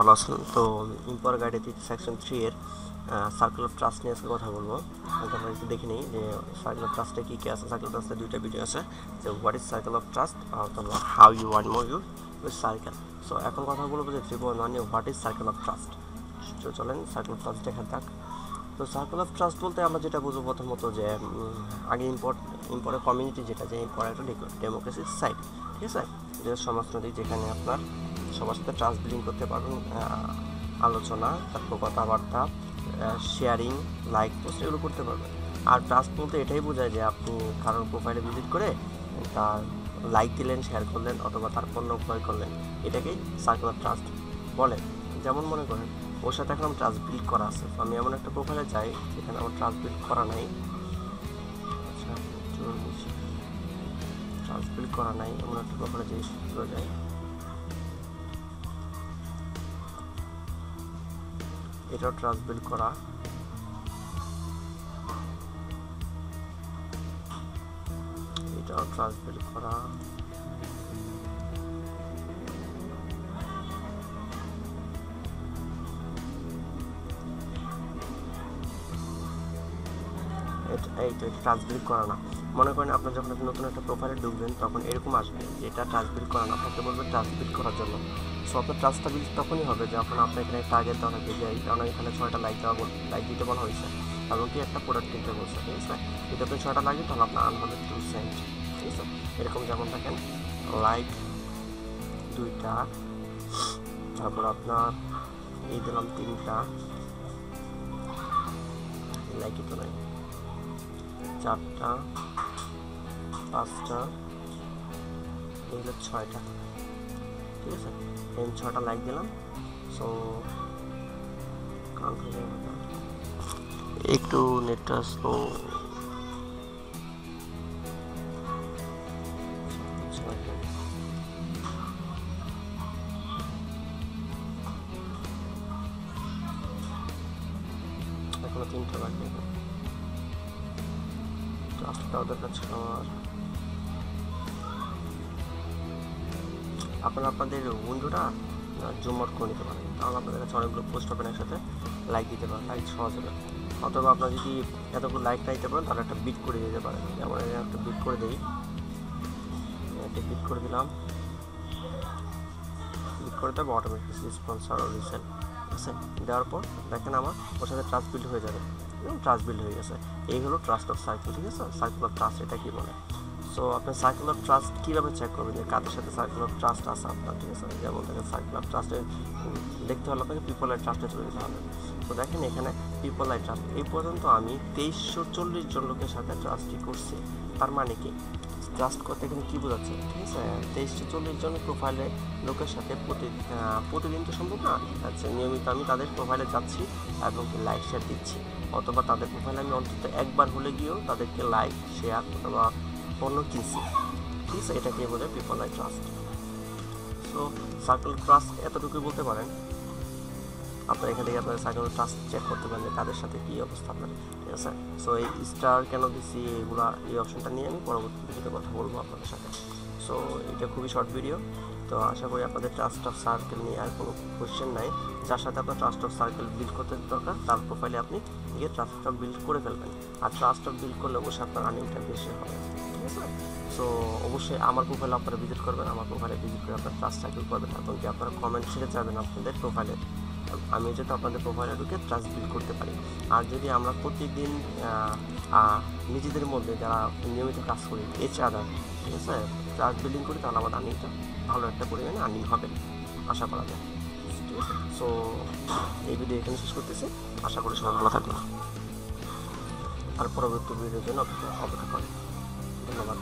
ভালো আছেন। তো ইম্পাওয়ার গাইডের সেকশন 3 এর সার্কেল অফ ট্রাস্ট নিয়ে আজকে কথা বলবো। আগে আমরা একটু দেখে নিই যে সার্কেল অফ ট্রাস্টে কী কী আছে। সার্কেল অফ ট্রাস্টে দুইটা ভিডিও আছে, যে what is circle of trust অথবা how you want more you with circle. So এখন কথা বলবো যে 3.1 নিয়ে what is circle of trust. তো চলেন সার্কেল অফ ট্রাস্ট দেখা যাক। তো সার্কেল অফ ট্রাস্ট বলতে আমরা যেটা বুঝবো প্রথমত যে আগে ইম্পোর্টের কমিউনিটি যেটা, যে ইম্পোর্ট একটা ডেমোক্রেসি সাইট, ঠিক আছে, যে সমাজনৈতিক, যেখানে আপনার সবার সাথে ট্রাস্ট বিল্ডিং করতে পারবেন, আলোচনা, তারপর কথাবার্তা, শেয়ারিং, লাইক পোস্ট এগুলো করতে পারবেন। আর ট্রাস্ট বলতে এটাই বোঝায় যে আপনি কারোর প্রোফাইলে ভিজিট করে তার লাইক দিলেন, শেয়ার করলেন অথবা তার পণ্য ক্রয় করলেন, এটাকেই সার্কেল অফ ট্রাস্ট বলে। যেমন মনে করেন ওর সাথে এখন ট্রাস্ট বিল্ড করা আছে, তো আমি এমন একটা প্রোফাইলে যাই যেখানে আমার ট্রাস্ট বিল্ড করা নাই। আচ্ছা, ট্রাস্ট বিল্ড করা নাই এমন একটা প্রোফাইলে যে চলে যায়, এটাও ট্রাস্ট বিল্ড করা, এটাও ট্রাস্ট বিল্ড করা, এই তো এটা ট্রাস্ট বিল্ড করা না। মনে করেন আপনার যখন আপনি নতুন একটা প্রোফাইলে ঢুকবেন তখন এরকম আসবে যে এটা ট্রাস্ট বিল্ড করা না, আপনাকে বলবে ট্রাস্ট বিল্ড করার জন্য। সো আপনার ট্রাস্টটা বিল্ড তখনই হবে যখন আপনার এখানে টার্গেট দেওয়া থাকে যে কারণ এখানে 6টা লাইক দিতে বলা হয়েছে, এমনকি একটা প্রোডাক্ট কিনতে বলছে, ঠিক আছে। যদি আপনি 6টা লাইক দিন তাহলে আপনার আর্ন হবে 2 সেন্ট, ঠিক আছে। এরকম যেমন দেখেন লাইক 2টা, তারপর আপনার এই দিলাম 3টা, লাইকই তো নাই, 4টা, 5টা, এগুলো 6টা, ঠিক আছে। এই 6টা লাইক দিলাম। সো একটু নেটটা স্লো, এখনো 3টা লাগবে, ট্রাস্টটাও দরকার ছিল আমার। আপনারা আপনাদের উইন্ডোটা জুম আউট করে নিতে পারেন, তাহলে আপনাদের কাছে অনেকগুলো পোস্ট পাবেন, একসাথে লাইক দিতে পারেন, লাইক সহজ হবে। অথবা আপনারা যদি এতগুলো লাইক না দিতে পারেন তাহলে একটা বিট করে দিতে পারেন। যেমন একটা বিট করে দিই, একটা বিট করে দিলাম, বিট করে দেবো অটোমেটিক স্পন্সর ও রিসেল, ঠিক আছে। দেওয়ার পর দেখেন আমার ওর সাথে ট্রাস্ট বিল্ড হয়ে যাবে, ট্রাস্ট বিল্ড হয়ে গেছে। এই হলো ট্রাস্ট অফ সার্কেল, ঠিক আছে। সার্কেল অফ ট্রাস্ট এটা কি বলে। সো আপনি সার্কেল অফ ট্রাস্ট কীভাবে চেক করবেন যে কাদের সাথে সার্কেল অফ ট্রাস্ট আছে আপনার, ঠিক আছে। যেমন দেখেন সার্কেল অফ ট্রাস্টে দেখতে হলে আপনাকে পিপল আই ট্রাস্টে চলে যেতে হবে। তো দেখেন এখানে পিপল আই ট্রাস্ট, এই পর্যন্ত আমি 2340 জন লোকের সাথে ট্রাস্টই করছি। তার মানে কি ট্রাস্ট করতে এখানে কী বোঝাচ্ছে, ঠিক আছে। 2340 জন প্রোফাইলে লোকের সাথে প্রতিদিন তো সম্ভব না, আচ্ছা নিয়মিত আমি তাদের প্রোফাইলে যাচ্ছি এবং লাইক শেয়ার দিচ্ছি, অথবা তাদের প্রোফাইলে আমি অন্তত একবার হলে গিয়েও তাদেরকে লাইক শেয়ার অথবা পণ্য কিনছি, ঠিক আছে। এটাকে বলে people I trust. So circle trust এতটুকুই বলতে পারেন। আপনার এখান থেকে আপনার সার্কেল ট্রাস্ট চেক করতে পারেন যে তাদের সাথে কী অবস্থা আপনার, ঠিক আছে। সো এই স্টার কেন দিচ্ছি এগুলা, এই অপশনটা নিয়ে আমি পরবর্তী ভিডিওতে কথা বলবো আপনাদের সাথে। সো এটা খুবই শর্ট ভিডিও। তো আশা করি আপনাদের ট্রাস্ট অফ সার্কেল নিয়ে আর কোনো কোয়েশ্চেন নাই। যার সাথে আপনার ট্রাস্ট অফ সার্কেল বিল্ড করতে দরকার তার প্রোফাইলে আপনি গিয়ে ট্রাস্ট অফ বিল্ড করে ফেলবেন। আর ট্রাস্ট অফ বিল্ড করলে অবশ্যই আপনার আর্নিংটা বেশি হবে, ঠিক আছে। সো অবশ্যই আমার প্রোফাইলে আপনারা ভিজিট করবেন, আমার প্রোফাইলে ভিজিট করে আপনার ট্রাস্ট সার্কেল করবেন এবং কি আপনারা কমেন্ট ছেড়ে যাবেন আপনাদের প্রোফাইলে, আমি যাতে আপনাদের প্রোফাইলে ঢুকে ট্রাস্ট বিল্ড করতে পারি। আর যদি আমরা প্রতিদিন নিজেদের মধ্যে যারা নিয়মিত কাজ করি এচ আদার, ঠিক আছে, ট্রাস্ট বিল্ডিং করি, তাহলে আমার আর্নিংটা ভালো একটা পরিমাণে আর্নিং হবে আশা করা যায়, ঠিক আছে। সো এই ভিডিও এখানে শেষ করতেছি, আশা করি সবাই ভালো থাকবে আর পরবর্তী ভিডিওর জন্য অপেক্ষা করেন। ধন্যবাদ।